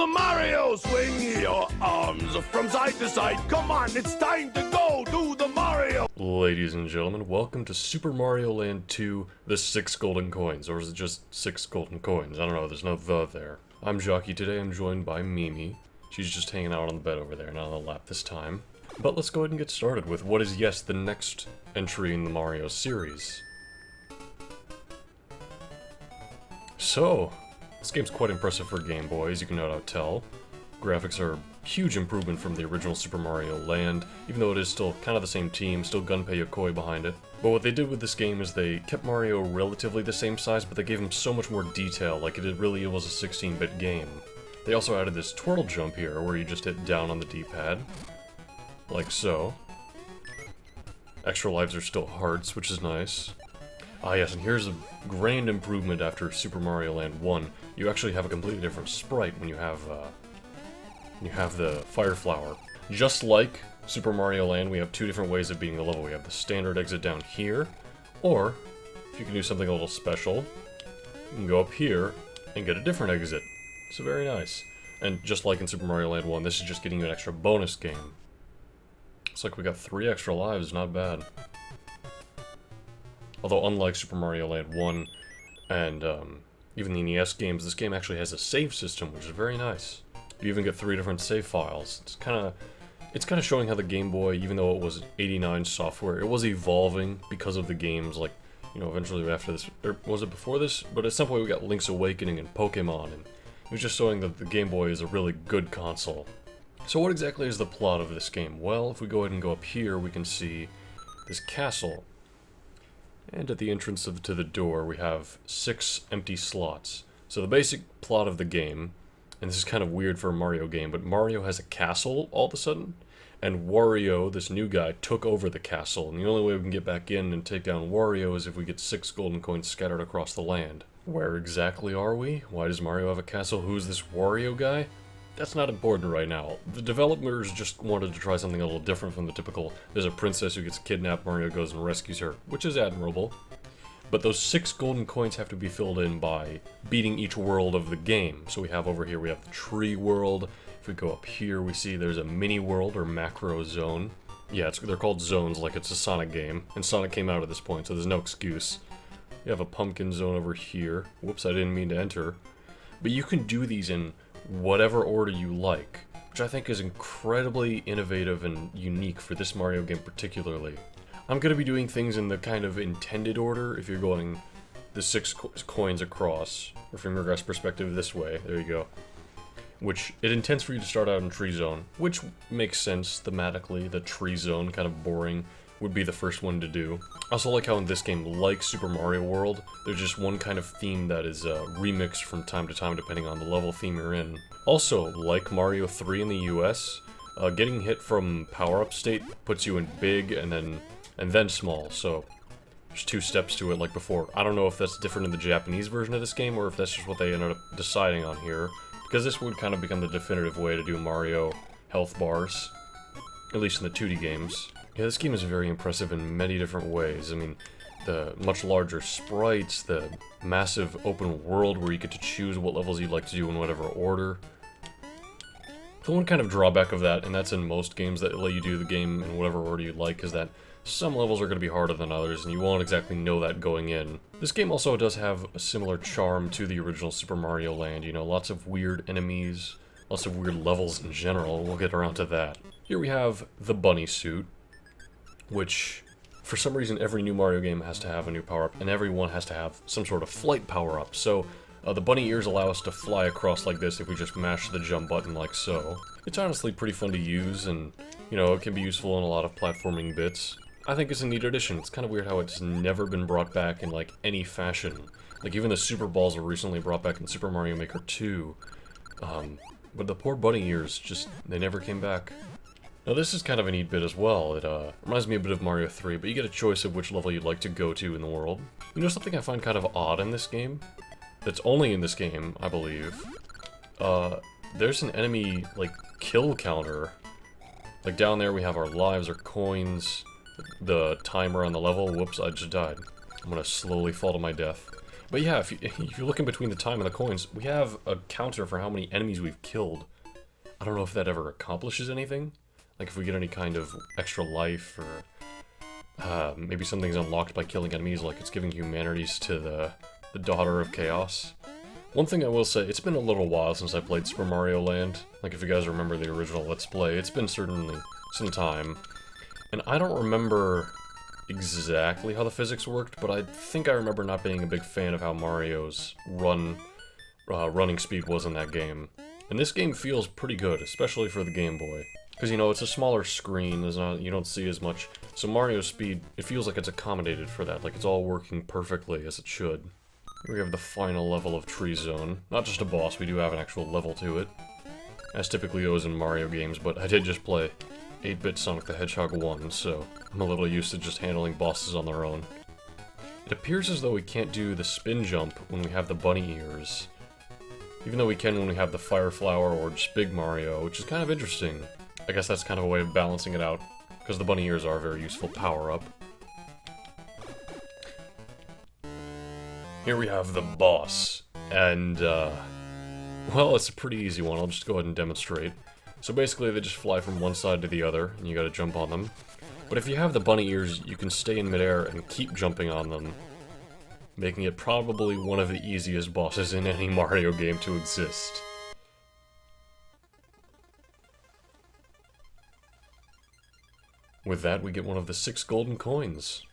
the Mario! Swing your arms from side to side. Come on, it's time to go do the Mario! Ladies and gentlemen, welcome to Super Mario Land 2, the 6 golden coins. Or is it just 6 golden coins? I don't know, there's no "the" there. I'm Jockey. Today I'm joined by Mimi. She's just hanging out on the bed over there, not on the lap this time. But let's go ahead and get started with what is, yes, the next entry in the Mario series. So, this game's quite impressive for Game Boy, as you can no doubt tell. Graphics are a huge improvement from the original Super Mario Land, even though it is still kind of the same team, still Gunpei Yokoi behind it. But what they did with this game is they kept Mario relatively the same size, but they gave him so much more detail, like it really was a 16-bit game. They also added this twirl jump here, where you just hit down on the D-pad, like so. Extra lives are still hearts, which is nice. Ah yes, and here's a grand improvement after Super Mario Land 1. You actually have a completely different sprite when you have the Fire Flower. Just like Super Mario Land, we have two different ways of beating the level. We have the standard exit down here, or, if you can do something a little special, you can go up here and get a different exit. So very nice. And just like in Super Mario Land 1, this is just getting you an extra bonus game. Looks like we got 3 extra lives, not bad. Although unlike Super Mario Land 1 and even the NES games, this game actually has a save system, which is very nice. You even get 3 different save files. It's kind of showing how the Game Boy, even though it was 89 software, it was evolving because of the games. Like, you know, eventually after this, or was it before this? But at some point we got Link's Awakening and Pokemon, and it was just showing that the Game Boy is a really good console. So what exactly is the plot of this game? Well, if we go ahead and go up here, we can see this castle. And at the entrance to the door, we have 6 empty slots. So the basic plot of the game, and this is kind of weird for a Mario game, but Mario has a castle all of a sudden, and Wario, this new guy, took over the castle, and the only way we can get back in and take down Wario is if we get 6 golden coins scattered across the land. Where exactly are we? Why does Mario have a castle? Who's this Wario guy? That's not important right now. The developers just wanted to try something a little different from the typical, there's a princess who gets kidnapped, Mario goes and rescues her, which is admirable. But those 6 golden coins have to be filled in by beating each world of the game. So we have over here, we have the tree world. If we go up here, we see there's a mini world or macro zone. Yeah, they're called zones like it's a Sonic game. And Sonic came out at this point, so there's no excuse. You have a pumpkin zone over here. Whoops, I didn't mean to enter. But you can do these in whatever order you like, which I think is incredibly innovative and unique for this Mario game particularly. I'm going to be doing things in the kind of intended order if you're going the 6 coins across, or from your guys' perspective this way, there you go. Which, it intends for you to start out in Tree Zone, which makes sense thematically. The Tree Zone, kind of boring, would be the first one to do. I also like how in this game, like Super Mario World, there's just one kind of theme that is remixed from time to time depending on the level theme you're in. Also, like Mario 3 in the US, getting hit from power-up state puts you in big and then small, so there's 2 steps to it like before. I don't know if that's different in the Japanese version of this game or if that's just what they ended up deciding on here, because this would kind of become the definitive way to do Mario health bars, at least in the 2D games. Yeah, this game is very impressive in many different ways. I mean, the much larger sprites, the massive open world where you get to choose what levels you'd like to do in whatever order. The one kind of drawback of that, and that's in most games that let you do the game in whatever order you like, is that some levels are going to be harder than others, and you won't exactly know that going in. This game also does have a similar charm to the original Super Mario Land, you know, lots of weird enemies, lots of weird levels in general. We'll get around to that. Here we have the bunny suit, which, for some reason, every new Mario game has to have a new power-up, and every one has to have some sort of flight power-up. So, the bunny ears allow us to fly across like this if we just mash the jump button like so. It's honestly pretty fun to use, and, you know, it can be useful in a lot of platforming bits. I think it's a neat addition. It's kind of weird how it's never been brought back in, like, any fashion. Like, even the Super Balls were recently brought back in Super Mario Maker 2. But the poor bunny ears, just, they never came back. Now this is kind of a neat bit as well. It reminds me a bit of Mario 3, but you get a choice of which level you'd like to go to in the world. You know something I find kind of odd in this game? That's only in this game, I believe. There's an enemy, like, kill counter. Like, down there we have our lives, our coins, the timer on the level. Whoops, I just died. I'm gonna slowly fall to my death. But yeah, if you're looking between the time and the coins, we have a counter for how many enemies we've killed. I don't know if that ever accomplishes anything. Like if we get any kind of extra life, or maybe something's unlocked by killing enemies, like it's giving humanities to the Daughter of Chaos. One thing I will say, it's been a little while since I played Super Mario Land. Like if you guys remember the original Let's Play, it's been certainly some time. And I don't remember exactly how the physics worked, but I think I remember not being a big fan of how Mario's running speed was in that game. And this game feels pretty good, especially for the Game Boy. Because, you know, it's a smaller screen, you don't see as much. So Mario's speed, it feels like it's accommodated for that, like it's all working perfectly as it should. Here we have the final level of Tree Zone. Not just a boss, we do have an actual level to it. As typically goes in Mario games, but I did just play 8-bit Sonic the Hedgehog 1, so I'm a little used to just handling bosses on their own. It appears as though we can't do the spin jump when we have the bunny ears. Even though we can when we have the Fire Flower or just Big Mario, which is kind of interesting. I guess that's kind of a way of balancing it out, because the bunny ears are a very useful power-up. Here we have the boss, and, well, it's a pretty easy one. I'll just go ahead and demonstrate. So basically, they just fly from one side to the other, and you gotta jump on them. But if you have the bunny ears, you can stay in midair and keep jumping on them, making it probably one of the easiest bosses in any Mario game to exist. With that, we get one of the 6 golden coins.